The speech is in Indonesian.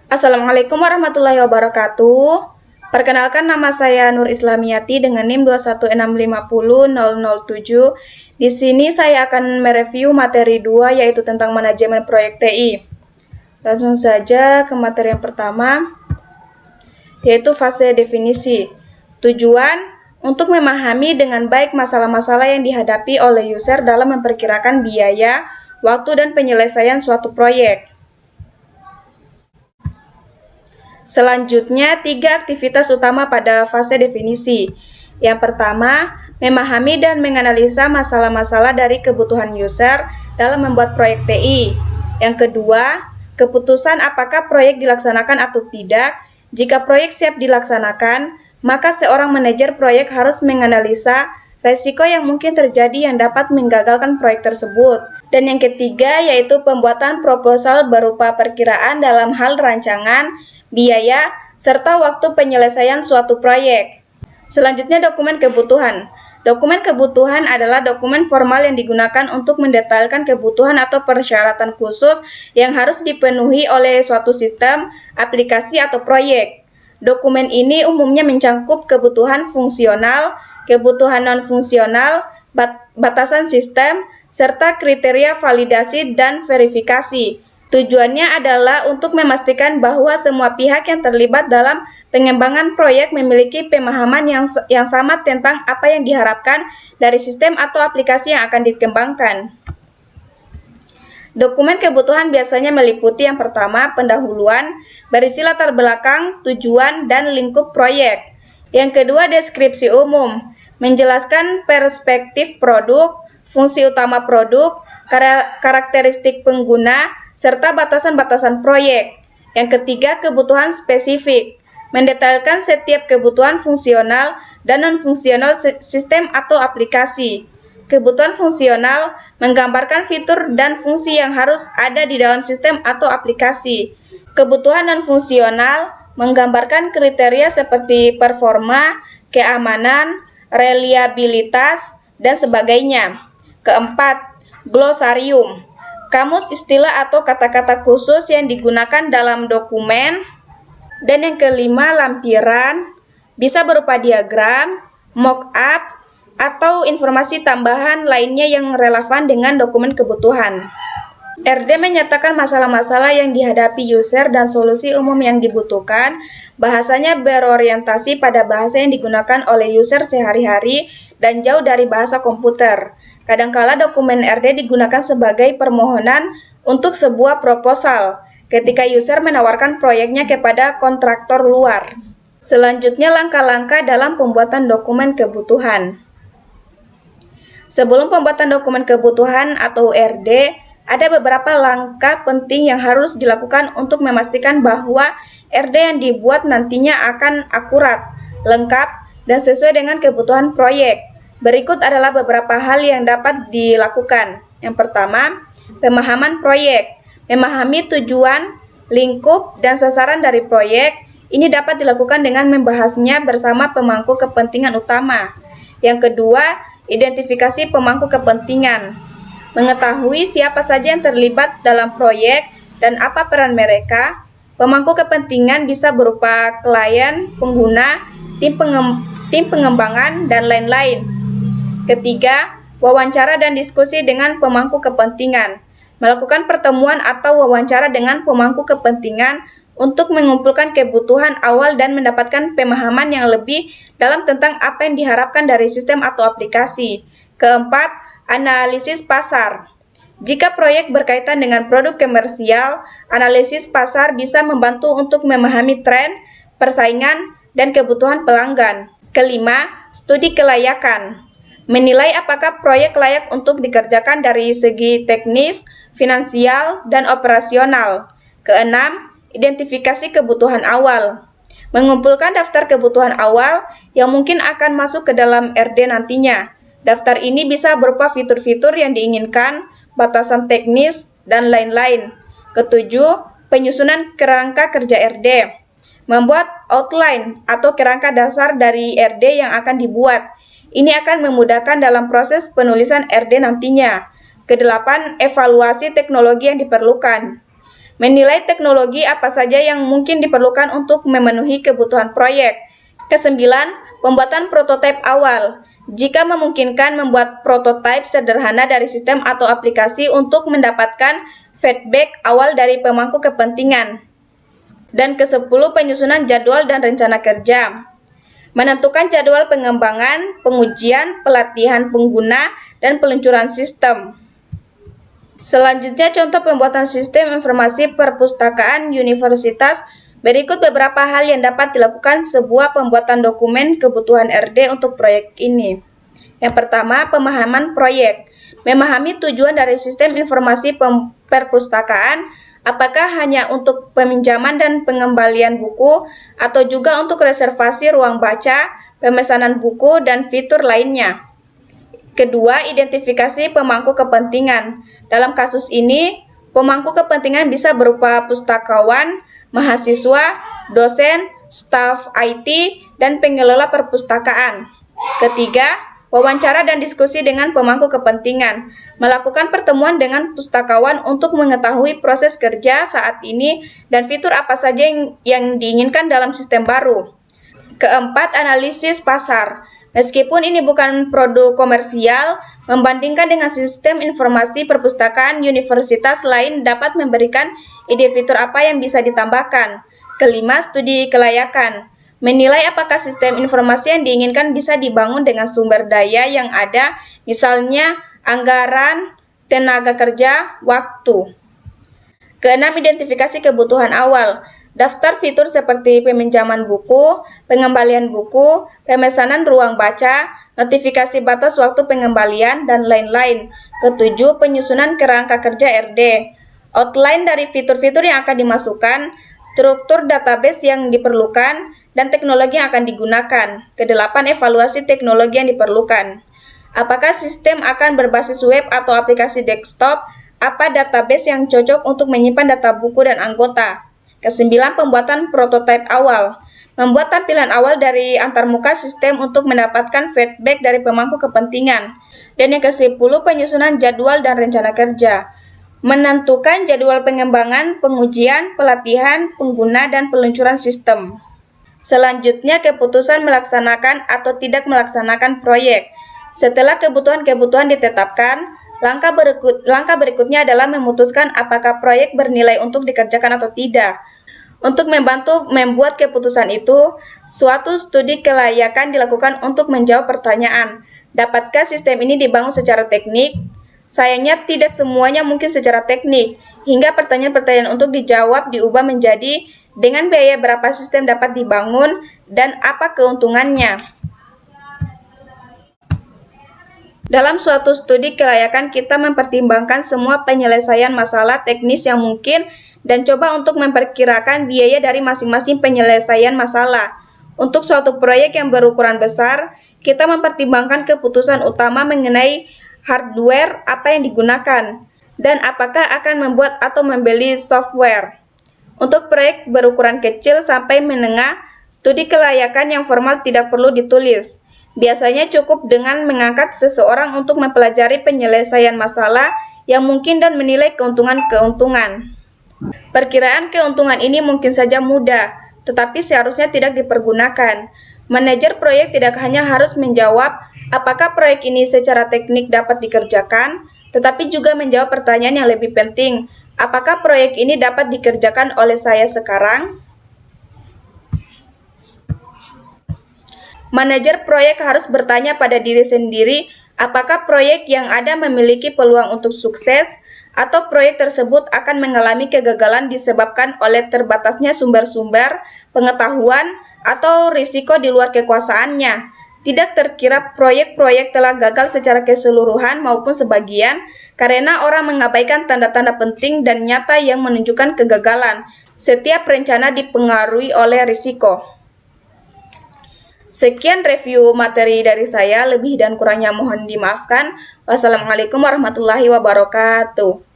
Assalamualaikum warahmatullahi wabarakatuh. Perkenalkan, nama saya Nur Islamiyati dengan NIM 216500007. Di sini saya akan mereview materi 2 yaitu tentang manajemen proyek TI. Langsung saja ke materi yang pertama, yaitu fase definisi. Tujuan untuk memahami dengan baik masalah-masalah yang dihadapi oleh user dalam memperkirakan biaya, waktu, dan penyelesaian suatu proyek. Selanjutnya, 3 aktivitas utama pada fase definisi. Yang pertama, memahami dan menganalisa masalah-masalah dari kebutuhan user dalam membuat proyek TI. Yang kedua, keputusan apakah proyek dilaksanakan atau tidak. Jika proyek siap dilaksanakan, maka seorang manajer proyek harus menganalisa resiko yang mungkin terjadi yang dapat menggagalkan proyek tersebut. Dan yang ketiga, yaitu pembuatan proposal berupa perkiraan dalam hal rancangan, biaya, serta waktu penyelesaian suatu proyek. Selanjutnya, dokumen kebutuhan. Dokumen kebutuhan adalah dokumen formal yang digunakan untuk mendetailkan kebutuhan atau persyaratan khusus yang harus dipenuhi oleh suatu sistem, aplikasi, atau proyek. Dokumen ini umumnya mencakup kebutuhan fungsional, kebutuhan non-fungsional, batasan sistem, serta kriteria validasi dan verifikasi. Tujuannya adalah untuk memastikan bahwa semua pihak yang terlibat dalam pengembangan proyek memiliki pemahaman yang sama tentang apa yang diharapkan dari sistem atau aplikasi yang akan dikembangkan. Dokumen kebutuhan biasanya meliputi yang pertama, pendahuluan, berisi latar belakang, tujuan, dan lingkup proyek. Yang kedua, deskripsi umum, menjelaskan perspektif produk, fungsi utama produk, karakteristik pengguna, serta batasan-batasan proyek. Yang ketiga, kebutuhan spesifik, mendetailkan setiap kebutuhan fungsional dan non-fungsional sistem atau aplikasi. Kebutuhan fungsional menggambarkan fitur dan fungsi yang harus ada di dalam sistem atau aplikasi. Kebutuhan non-fungsional menggambarkan kriteria seperti performa, keamanan, reliabilitas, dan sebagainya. Keempat, glosarium, kamus istilah atau kata-kata khusus yang digunakan dalam dokumen. Dan yang kelima, lampiran, bisa berupa diagram, mock-up, atau informasi tambahan lainnya yang relevan dengan dokumen kebutuhan. RD menyatakan masalah-masalah yang dihadapi user dan solusi umum yang dibutuhkan. Bahasanya berorientasi pada bahasa yang digunakan oleh user sehari-hari dan jauh dari bahasa komputer. Kadangkala dokumen RD digunakan sebagai permohonan untuk sebuah proposal ketika user menawarkan proyeknya kepada kontraktor luar. Selanjutnya, langkah-langkah dalam pembuatan dokumen kebutuhan. Sebelum pembuatan dokumen kebutuhan atau RD, ada beberapa langkah penting yang harus dilakukan untuk memastikan bahwa RD yang dibuat nantinya akan akurat, lengkap, dan sesuai dengan kebutuhan proyek. Berikut adalah beberapa hal yang dapat dilakukan. Yang pertama, pemahaman proyek. Memahami tujuan, lingkup, dan sasaran dari proyek. Ini dapat dilakukan dengan membahasnya bersama pemangku kepentingan utama. Yang kedua, identifikasi pemangku kepentingan. Mengetahui siapa saja yang terlibat dalam proyek dan apa peran mereka. Pemangku kepentingan bisa berupa klien, pengguna, tim pengembangan, dan lain-lain. Ketiga, wawancara dan diskusi dengan pemangku kepentingan. Melakukan pertemuan atau wawancara dengan pemangku kepentingan untuk mengumpulkan kebutuhan awal dan mendapatkan pemahaman yang lebih dalam tentang apa yang diharapkan dari sistem atau aplikasi. Keempat, analisis pasar. Jika proyek berkaitan dengan produk komersial, analisis pasar bisa membantu untuk memahami tren, persaingan, dan kebutuhan pelanggan. Kelima, studi kelayakan. Menilai apakah proyek layak untuk dikerjakan dari segi teknis, finansial, dan operasional. Keenam, identifikasi kebutuhan awal. Mengumpulkan daftar kebutuhan awal yang mungkin akan masuk ke dalam RD nantinya. Daftar ini bisa berupa fitur-fitur yang diinginkan, batasan teknis, dan lain-lain. Ketujuh, penyusunan kerangka kerja RD. Membuat outline atau kerangka dasar dari RD yang akan dibuat. Ini akan memudahkan dalam proses penulisan RD nantinya. Kedelapan, evaluasi teknologi yang diperlukan. Menilai teknologi apa saja yang mungkin diperlukan untuk memenuhi kebutuhan proyek. Kesembilan, pembuatan prototipe awal. Jika memungkinkan membuat prototipe sederhana dari sistem atau aplikasi untuk mendapatkan feedback awal dari pemangku kepentingan. Dan ke-10, penyusunan jadwal dan rencana kerja. Menentukan jadwal pengembangan, pengujian, pelatihan pengguna, dan peluncuran sistem. Selanjutnya, contoh pembuatan sistem informasi perpustakaan universitas. Berikut beberapa hal yang dapat dilakukan sebuah pembuatan dokumen kebutuhan RD untuk proyek ini. Yang pertama, pemahaman proyek. Memahami tujuan dari sistem informasi perpustakaan, apakah hanya untuk peminjaman dan pengembalian buku, atau juga untuk reservasi ruang baca, pemesanan buku, dan fitur lainnya. Kedua, identifikasi pemangku kepentingan. Dalam kasus ini, pemangku kepentingan bisa berupa pustakawan, mahasiswa, dosen, staf IT, dan pengelola perpustakaan. Ketiga, wawancara dan diskusi dengan pemangku kepentingan. Melakukan pertemuan dengan pustakawan untuk mengetahui proses kerja saat ini dan fitur apa saja yang diinginkan dalam sistem baru. Keempat, analisis pasar. Meskipun ini bukan produk komersial, membandingkan dengan sistem informasi perpustakaan universitas lain dapat memberikan ide fitur apa yang bisa ditambahkan. Kelima, studi kelayakan. Menilai apakah sistem informasi yang diinginkan bisa dibangun dengan sumber daya yang ada, misalnya anggaran, tenaga kerja, waktu. Keenam, identifikasi kebutuhan awal. Daftar fitur seperti peminjaman buku, pengembalian buku, pemesanan ruang baca, notifikasi batas waktu pengembalian, dan lain-lain. Ketujuh, penyusunan kerangka kerja RD. Outline dari fitur-fitur yang akan dimasukkan, struktur database yang diperlukan, dan teknologi yang akan digunakan. Kedelapan, evaluasi teknologi yang diperlukan. Apakah sistem akan berbasis web atau aplikasi desktop? Apa database yang cocok untuk menyimpan data buku dan anggota? Kesembilan, pembuatan prototipe awal. Membuat tampilan awal dari antarmuka sistem untuk mendapatkan feedback dari pemangku kepentingan. Dan yang ke-10, penyusunan jadwal dan rencana kerja. Menentukan jadwal pengembangan, pengujian, pelatihan, pengguna, dan peluncuran sistem. Selanjutnya, keputusan melaksanakan atau tidak melaksanakan proyek. Setelah kebutuhan-kebutuhan ditetapkan, langkah berikutnya adalah memutuskan apakah proyek bernilai untuk dikerjakan atau tidak. Untuk membantu membuat keputusan itu, suatu studi kelayakan dilakukan untuk menjawab pertanyaan, dapatkah sistem ini dibangun secara teknik? Sayangnya tidak semuanya mungkin secara teknik, hingga pertanyaan-pertanyaan untuk dijawab diubah menjadi dengan biaya berapa sistem dapat dibangun dan apa keuntungannya. Dalam suatu studi kelayakan, kita mempertimbangkan semua penyelesaian masalah teknis yang mungkin dan coba untuk memperkirakan biaya dari masing-masing penyelesaian masalah. Untuk suatu proyek yang berukuran besar, kita mempertimbangkan keputusan utama mengenai hardware apa yang digunakan dan apakah akan membuat atau membeli software. Untuk proyek berukuran kecil sampai menengah, studi kelayakan yang formal tidak perlu ditulis. Biasanya cukup dengan mengangkat seseorang untuk mempelajari penyelesaian masalah yang mungkin dan menilai keuntungan-keuntungan. Perkiraan keuntungan ini mungkin saja mudah, tetapi seharusnya tidak dipergunakan. Manajer proyek tidak hanya harus menjawab apakah proyek ini secara teknik dapat dikerjakan, tetapi juga menjawab pertanyaan yang lebih penting, apakah proyek ini dapat dikerjakan oleh saya sekarang? Manajer proyek harus bertanya pada diri sendiri, apakah proyek yang ada memiliki peluang untuk sukses, atau proyek tersebut akan mengalami kegagalan disebabkan oleh terbatasnya sumber-sumber, pengetahuan, atau risiko di luar kekuasaannya. Tidak terkira proyek-proyek telah gagal secara keseluruhan maupun sebagian, karena orang mengabaikan tanda-tanda penting dan nyata yang menunjukkan kegagalan. Setiap rencana dipengaruhi oleh risiko. Sekian review materi dari saya, lebih dan kurangnya mohon dimaafkan. Wassalamualaikum warahmatullahi wabarakatuh.